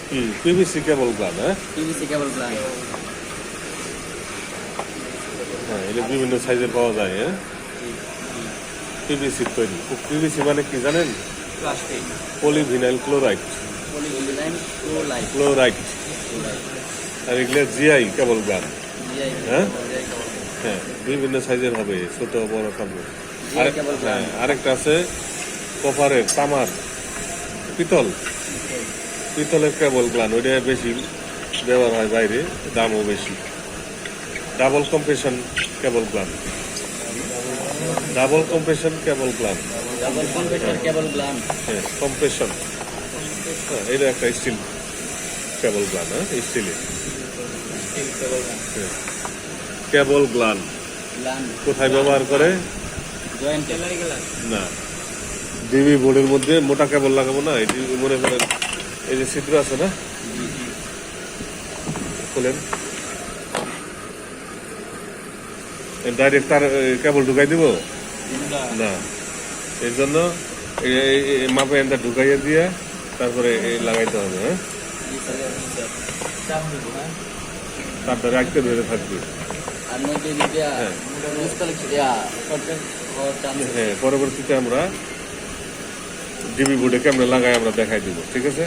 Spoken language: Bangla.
কি পিভিসি কেবল প্লান? হ্যাঁ, পিভিসি কেবল প্লান। হ্যাঁ, এটা বিভিন্ন সাইজের পাওয়া যায়। হ্যাঁ, পিভিসি তৈরি। পিভিসি মানে কি জানেন? Plastic. Polyvinyl chloride. Polyvinyl chloride. Chloride. আর এগুলো জিআই কেবল প্লান। হ্যাঁ হ্যাঁ, বিভিন্ন সাইজের হবে, ছোট বড় সব। হ্যাঁ, আরেকটা আছে কপারের, তামার, পিতলের কেবল প্লান। ওইটা বেশি ব্যবহার হয় বাইরে, দামও বেশি। ডাবল কম্প্রেশন কেবল প্লান। ডাবল কম্প্রেশন কেবল প্লান। ডাবল কম্প্রেসর কেবল প্লান। হ্যাঁ, কম্প্রেশন। হ্যাঁ, এটা একটা স্টিল কেবল প্লান। হ্যাঁ, স্টিলের কেবল প্লান। কোথায় ব্যবহার করে? জয়েন্টে। না, ডিবি বোর্ডের মধ্যে মোটা কেবল লাগাবো না। এটি মনে করেন এই যে ছিদ্র আছে না, খোলেন, ডাইরেক্ট তার কেবল ঢুকাই দিব না। এর জন্য মাপে এনটা ঢুকাইয়া দিয়ে তারপরে লাগাইতে হবে। হ্যাঁ, তারপরে রাখতে ধরে থাকবে। হ্যাঁ, পরবর্তীতে আমরা ডিবি বোর্ডে কেমনে লাগাই আমরা দেখাই দিব। ঠিক আছে।